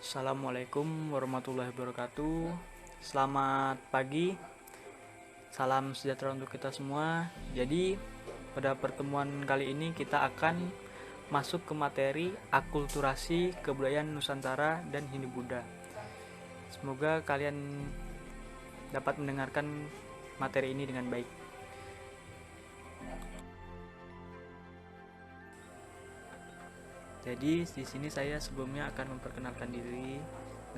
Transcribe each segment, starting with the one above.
Assalamualaikum warahmatullahi wabarakatuh. Selamat pagi. Salam sejahtera untuk kita semua. Jadi, pada pertemuan kali ini kita akan masuk ke materi akulturasi kebudayaan Nusantara dan Hindu-Buddha. Semoga kalian dapat mendengarkan materi ini dengan baik. Jadi di sini saya sebelumnya akan memperkenalkan diri.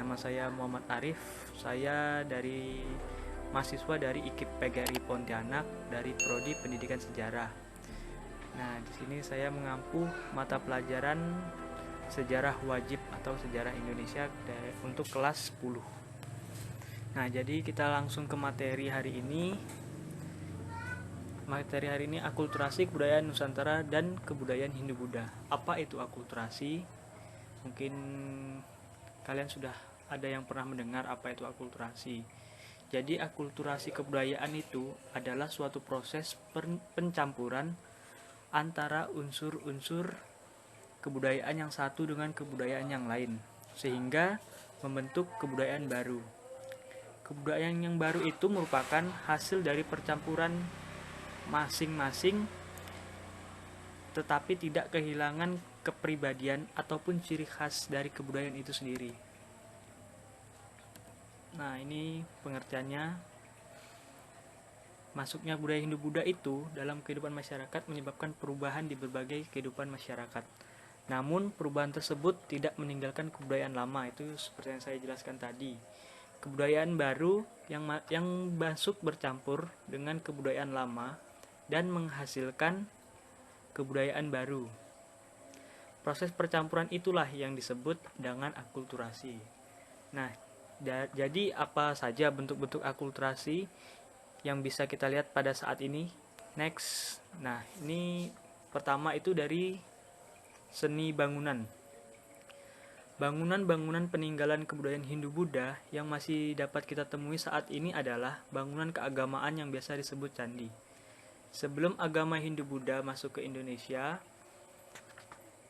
Nama saya Muhammad Arif. Saya dari mahasiswa dari IKIP PGRI Pontianak dari Prodi Pendidikan Sejarah. Nah, di sini saya mengampu mata pelajaran sejarah wajib atau sejarah Indonesia untuk kelas 10. Nah, jadi kita langsung ke materi hari ini. Materi hari ini akulturasi kebudayaan Nusantara dan kebudayaan Hindu-Buddha. Apa itu akulturasi? Mungkin kalian sudah ada yang pernah mendengar apa itu akulturasi. Jadi akulturasi kebudayaan itu adalah suatu proses pencampuran antara unsur-unsur kebudayaan yang satu dengan kebudayaan yang lain, sehingga membentuk kebudayaan baru. Kebudayaan yang baru itu merupakan hasil dari percampuran masing-masing, tetapi tidak kehilangan kepribadian ataupun ciri khas dari kebudayaan itu sendiri. Nah, ini pengertiannya. Masuknya budaya Hindu-Buddha itu dalam kehidupan masyarakat menyebabkan perubahan di berbagai kehidupan masyarakat. Namun, perubahan tersebut tidak meninggalkan kebudayaan lama. Itu seperti yang saya jelaskan tadi. Kebudayaan baru yang masuk bercampur dengan kebudayaan lama dan menghasilkan kebudayaan baru. Proses percampuran itulah yang disebut dengan akulturasi. Nah, jadi apa saja bentuk-bentuk akulturasi yang bisa kita lihat pada saat ini? Next. Nah, ini pertama itu dari seni bangunan. Bangunan-bangunan peninggalan kebudayaan Hindu-Buddha yang masih dapat kita temui saat ini adalah bangunan keagamaan yang biasa disebut candi. Sebelum agama Hindu-Buddha masuk ke Indonesia,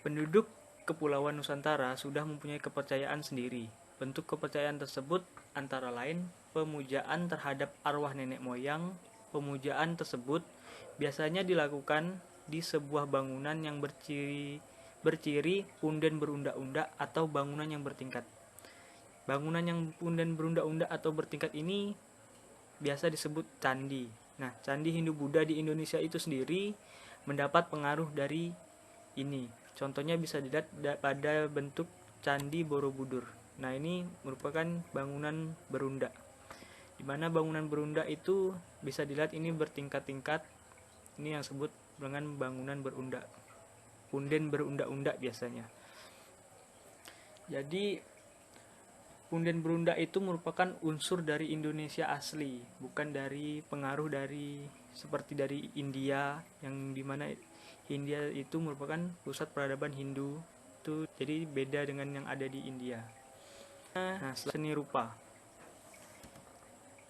penduduk Kepulauan Nusantara sudah mempunyai kepercayaan sendiri. Bentuk kepercayaan tersebut antara lain pemujaan terhadap arwah nenek moyang. Pemujaan tersebut biasanya dilakukan di sebuah bangunan yang berciri punden berundak-undak atau bangunan yang bertingkat. Bangunan yang punden berundak-undak atau bertingkat ini biasa disebut candi. Nah, candi Hindu-Buddha di Indonesia itu sendiri mendapat pengaruh dari ini. Contohnya bisa dilihat pada bentuk Candi Borobudur. Nah, ini merupakan bangunan berundak. Di mana bangunan berundak itu bisa dilihat ini bertingkat-tingkat. Ini yang disebut dengan bangunan berundak. Punden berundak-undak biasanya. Jadi punden berundak itu merupakan unsur dari Indonesia asli, bukan dari pengaruh dari seperti dari India, yang dimana India itu merupakan pusat peradaban Hindu. Itu jadi beda dengan yang ada di India. Nah, seni rupa.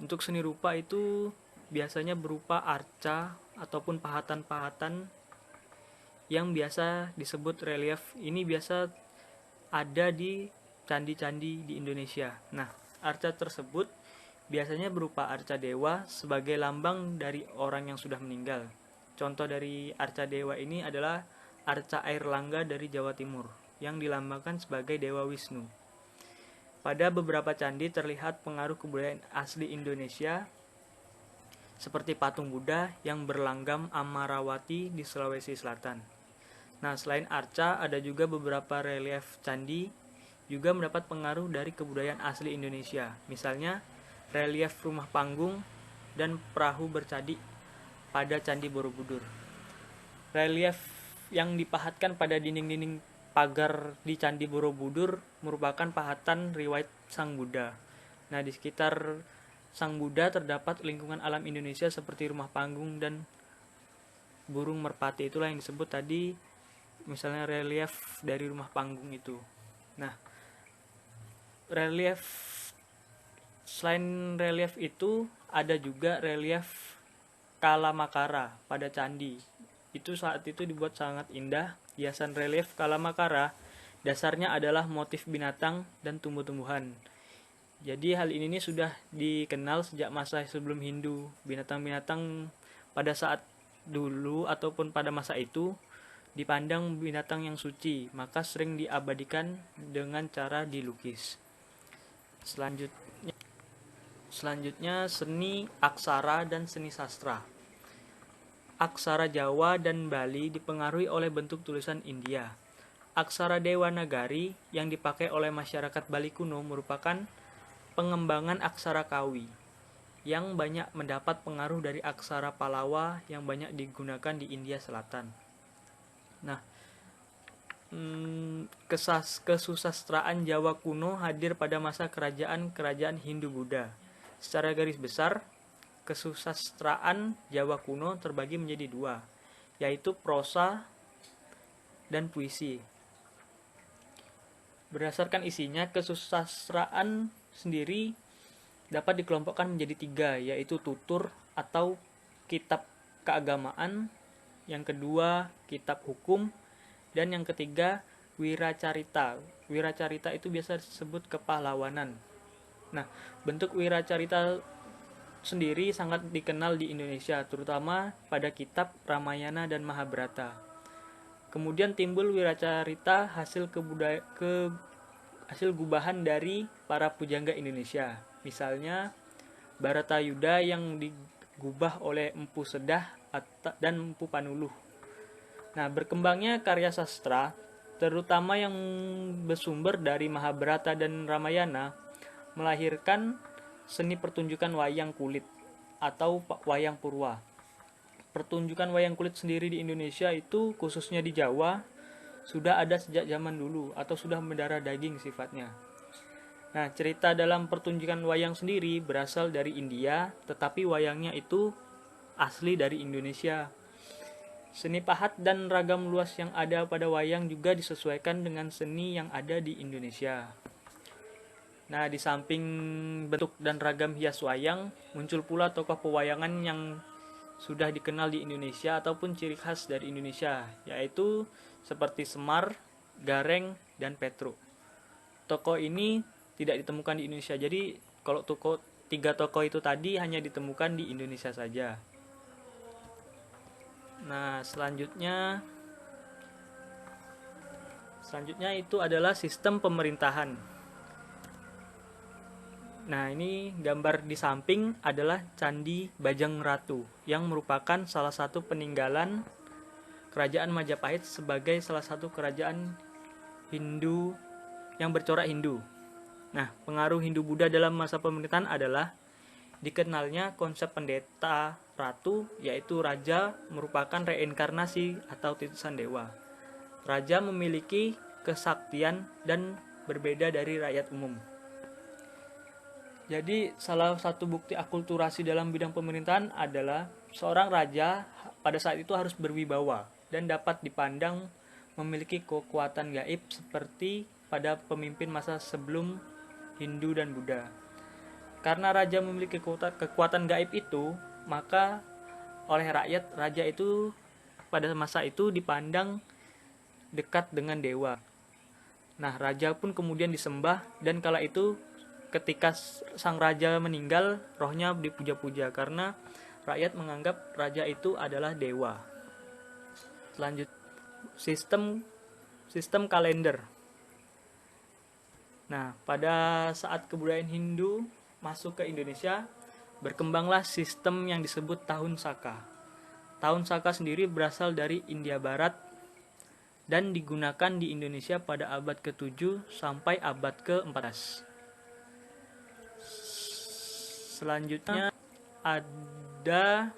Untuk seni rupa itu biasanya berupa arca ataupun pahatan-pahatan yang biasa disebut relief. Ini biasa ada di candi-candi di Indonesia. Nah, arca tersebut biasanya berupa arca dewa sebagai lambang dari orang yang sudah meninggal. Contoh dari arca dewa ini adalah arca air langga dari Jawa Timur yang dilambangkan sebagai Dewa Wisnu. Pada beberapa candi terlihat pengaruh kebudayaan asli Indonesia seperti patung Buddha yang berlanggam Amarawati di Sulawesi Selatan. Nah, selain arca ada juga beberapa relief candi juga mendapat pengaruh dari kebudayaan asli Indonesia. Misalnya, relief rumah panggung dan perahu bercadi pada Candi Borobudur. Relief yang dipahatkan pada dinding-dinding pagar di Candi Borobudur merupakan pahatan riwayat Sang Buddha. Nah, di sekitar Sang Buddha terdapat lingkungan alam Indonesia seperti rumah panggung dan burung merpati. Itulah yang disebut tadi misalnya relief dari rumah panggung itu. Nah, relief selain relief itu ada juga relief Kalamakara pada candi. Itu saat itu dibuat sangat indah. Hiasan relief Kalamakara dasarnya adalah motif binatang dan tumbuh-tumbuhan. Jadi hal ini sudah dikenal sejak masa sebelum Hindu. Binatang-binatang pada saat dulu ataupun pada masa itu dipandang binatang yang suci, maka sering diabadikan dengan cara dilukis. Selanjutnya seni aksara dan seni sastra. Aksara Jawa dan Bali dipengaruhi oleh bentuk tulisan India. Aksara Dewanagari yang dipakai oleh masyarakat Bali kuno merupakan pengembangan aksara Kawi yang banyak mendapat pengaruh dari aksara Palawa yang banyak digunakan di India Selatan. Nah, kesusastraan Jawa kuno hadir pada masa kerajaan Hindu-Buddha. Secara garis besar, kesusastraan Jawa kuno terbagi menjadi dua, yaitu prosa dan puisi. Berdasarkan isinya, kesusastraan sendiri dapat dikelompokkan menjadi tiga, yaitu tutur atau kitab keagamaan, yang kedua kitab hukum, dan yang ketiga wiracarita. Wiracarita itu biasa disebut kepahlawanan. Nah, bentuk wiracarita sendiri sangat dikenal di Indonesia, terutama pada kitab Ramayana dan Mahabharata. Kemudian timbul wiracarita hasil gubahan dari para pujangga Indonesia. Misalnya Baratayuda yang digubah oleh Empu Sedah dan Empu Panuluh. Nah, berkembangnya karya sastra, terutama yang bersumber dari Mahabharata dan Ramayana, melahirkan seni pertunjukan wayang kulit atau wayang purwa. Pertunjukan wayang kulit sendiri di Indonesia itu, khususnya di Jawa, sudah ada sejak zaman dulu atau sudah mendarah daging sifatnya. Nah, cerita dalam pertunjukan wayang sendiri berasal dari India, tetapi wayangnya itu asli dari Indonesia. Seni pahat dan ragam luas yang ada pada wayang juga disesuaikan dengan seni yang ada di Indonesia. Nah, di samping bentuk dan ragam hias wayang, muncul pula tokoh pewayangan yang sudah dikenal di Indonesia ataupun ciri khas dari Indonesia, yaitu seperti Semar, Gareng, dan Petruk. Tokoh ini tidak ditemukan di Indonesia. Jadi kalau tiga tokoh itu tadi hanya ditemukan di Indonesia saja. Nah, selanjutnya itu adalah sistem pemerintahan. Nah, ini gambar di samping adalah Candi Bajang Ratu yang merupakan salah satu peninggalan Kerajaan Majapahit sebagai salah satu kerajaan Hindu yang bercorak Hindu. Nah, pengaruh Hindu-Buddha dalam masa pemerintahan adalah dikenalnya konsep pendeta ratu, yaitu raja merupakan reinkarnasi atau titisan dewa. Raja memiliki kesaktian dan berbeda dari rakyat umum. Jadi salah satu bukti akulturasi dalam bidang pemerintahan adalah seorang raja pada saat itu harus berwibawa dan dapat dipandang memiliki kekuatan gaib seperti pada pemimpin masa sebelum Hindu dan Buddha. Karena raja memiliki kekuatan gaib itu, maka oleh rakyat raja itu pada masa itu dipandang dekat dengan dewa. Nah, raja pun kemudian disembah, dan kala itu ketika sang raja meninggal, rohnya dipuja-puja karena rakyat menganggap raja itu adalah dewa. Selanjutnya, sistem kalender. Nah, pada saat kebudayaan Hindu masuk ke Indonesia, berkembanglah sistem yang disebut Tahun Saka. Tahun Saka sendiri berasal dari India Barat dan digunakan di Indonesia pada abad ke-7 sampai abad ke-14. Selanjutnya ada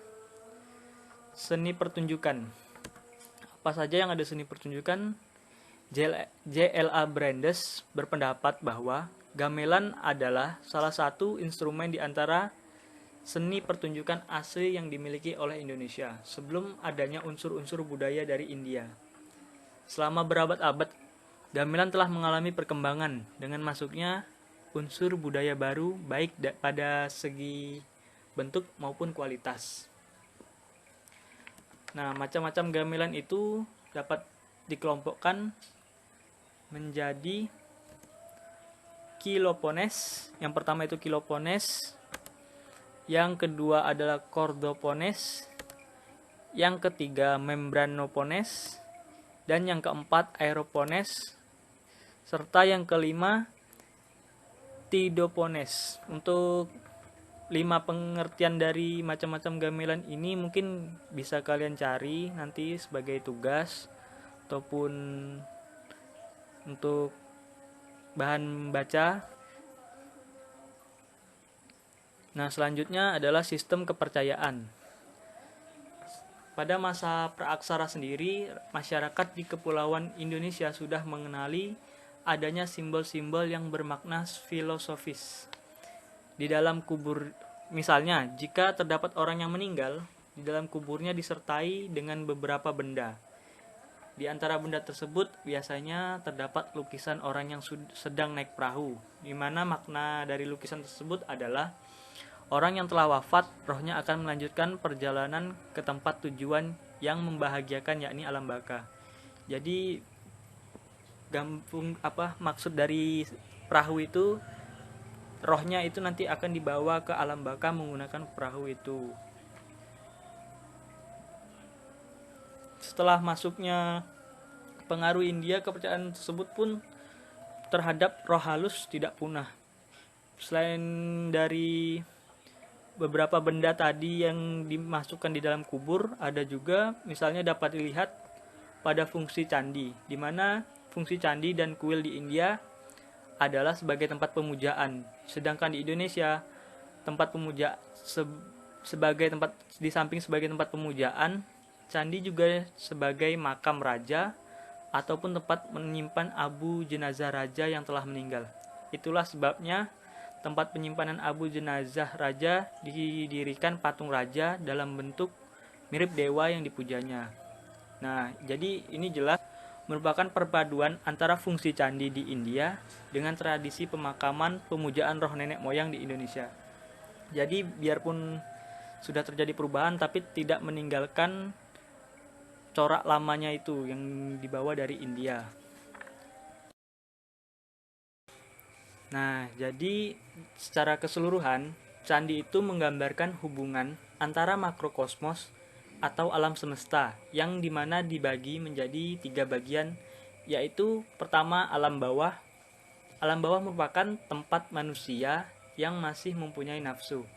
seni pertunjukan. Apa saja yang ada seni pertunjukan? J.L.A. Brandes berpendapat bahwa gamelan adalah salah satu instrumen di antara seni pertunjukan asli yang dimiliki oleh Indonesia sebelum adanya unsur-unsur budaya dari India. Selama berabad-abad, gamelan telah mengalami perkembangan dengan masuknya unsur budaya baru baik pada segi bentuk maupun kualitas. Nah, macam-macam gamelan itu dapat dikelompokkan menjadi Kilopones. Yang pertama itu Kilopones, yang kedua adalah Chordopones, yang ketiga Membranopones, dan yang keempat Aeropones, serta yang kelima Tidopones. Untuk 5 pengertian dari macam-macam gamelan ini mungkin bisa kalian cari nanti sebagai tugas ataupun untuk bahan baca. Nah, selanjutnya adalah sistem kepercayaan. Pada masa praaksara sendiri, masyarakat di Kepulauan Indonesia sudah mengenali adanya simbol-simbol yang bermakna filosofis. Di dalam kubur, misalnya, jika terdapat orang yang meninggal, di dalam kuburnya disertai dengan beberapa benda. Di antara benda tersebut biasanya terdapat lukisan orang yang sedang naik perahu, di mana makna dari lukisan tersebut adalah orang yang telah wafat, rohnya akan melanjutkan perjalanan ke tempat tujuan yang membahagiakan, yakni alam baka. Jadi maksud dari perahu itu, rohnya itu nanti akan dibawa ke alam baka menggunakan perahu itu. Setelah masuknya pengaruh India, kepercayaan tersebut pun terhadap roh halus tidak punah. Selain dari beberapa benda tadi yang dimasukkan di dalam kubur, ada juga misalnya dapat dilihat pada fungsi candi, di mana fungsi candi dan kuil di India adalah sebagai tempat pemujaan, sedangkan di Indonesia tempat pemuja sebagai tempat, di samping sebagai tempat pemujaan, candi juga sebagai makam raja ataupun tempat menyimpan abu jenazah raja yang telah meninggal. Itulah sebabnya tempat penyimpanan abu jenazah raja didirikan patung raja dalam bentuk mirip dewa yang dipujanya. Nah, jadi ini jelas merupakan perpaduan antara fungsi candi di India dengan tradisi pemakaman pemujaan roh nenek moyang di Indonesia. Jadi biarpun sudah terjadi perubahan, tapi tidak meninggalkan corak lamanya itu yang dibawa dari India. Nah, jadi secara keseluruhan, candi itu menggambarkan hubungan antara makrokosmos atau alam semesta, yang dimana dibagi menjadi 3 bagian, yaitu pertama alam bawah. Alam bawah merupakan tempat manusia yang masih mempunyai nafsu.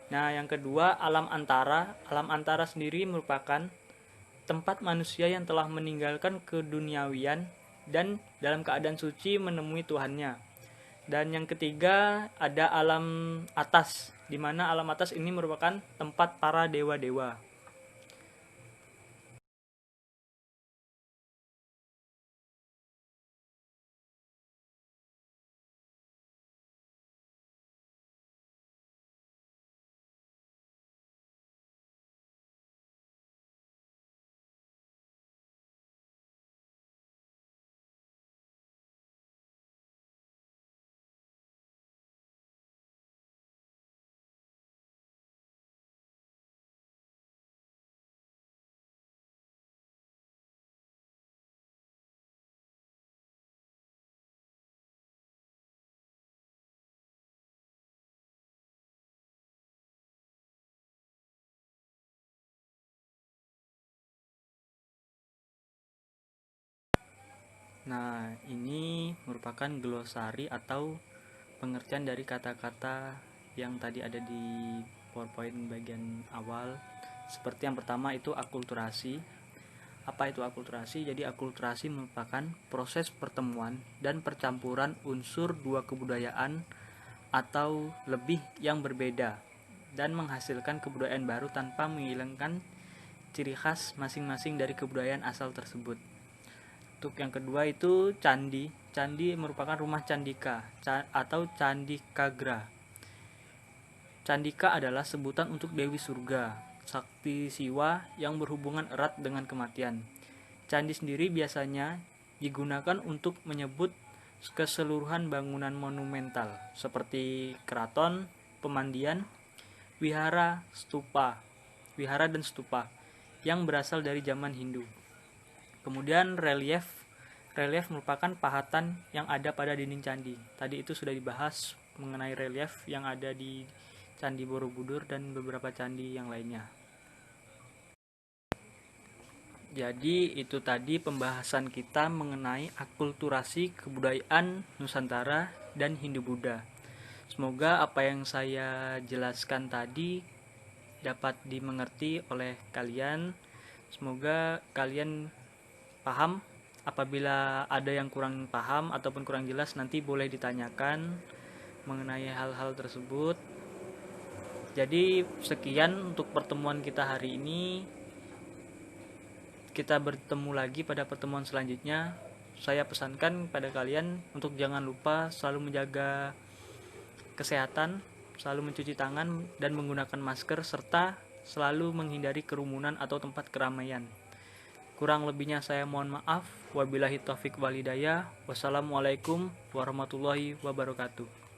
Nah, yang kedua alam antara. Alam antara sendiri merupakan tempat manusia yang telah meninggalkan keduniawian dan dalam keadaan suci menemui Tuhannya. Dan yang ketiga ada alam atas, di mana alam atas ini merupakan tempat para dewa-dewa. Nah, ini merupakan glosari atau pengertian dari kata-kata yang tadi ada di PowerPoint bagian awal. Seperti yang pertama itu akulturasi. Apa itu akulturasi? Jadi akulturasi merupakan proses pertemuan dan percampuran unsur dua kebudayaan atau lebih yang berbeda dan menghasilkan kebudayaan baru tanpa menghilangkan ciri khas masing-masing dari kebudayaan asal tersebut. Untuk yang kedua itu candi. Candi merupakan rumah Candika atau Candikagra. Candika adalah sebutan untuk Dewi Surga, sakti Siwa yang berhubungan erat dengan kematian. Candi sendiri biasanya digunakan untuk menyebut keseluruhan bangunan monumental seperti keraton, pemandian, wihara dan stupa yang berasal dari zaman Hindu. Kemudian relief. relief merupakan pahatan yang ada pada dinding candi. Tadi itu sudah dibahas mengenai relief yang ada di Candi Borobudur dan beberapa candi yang lainnya. Jadi itu tadi pembahasan kita mengenai akulturasi kebudayaan Nusantara dan Hindu-Buddha. Semoga apa yang saya jelaskan tadi dapat dimengerti oleh kalian. Semoga kalian paham. Apabila ada yang kurang paham ataupun kurang jelas, nanti boleh ditanyakan mengenai hal-hal tersebut. Jadi sekian untuk pertemuan kita hari ini. Kita bertemu lagi pada pertemuan selanjutnya. Saya pesankan pada kalian untuk jangan lupa selalu menjaga kesehatan, selalu mencuci tangan dan menggunakan masker, serta selalu menghindari kerumunan atau tempat keramaian. Kurang lebihnya saya mohon maaf. Wabillahi taufik walhidayah. Wassalamualaikum warahmatullahi wabarakatuh.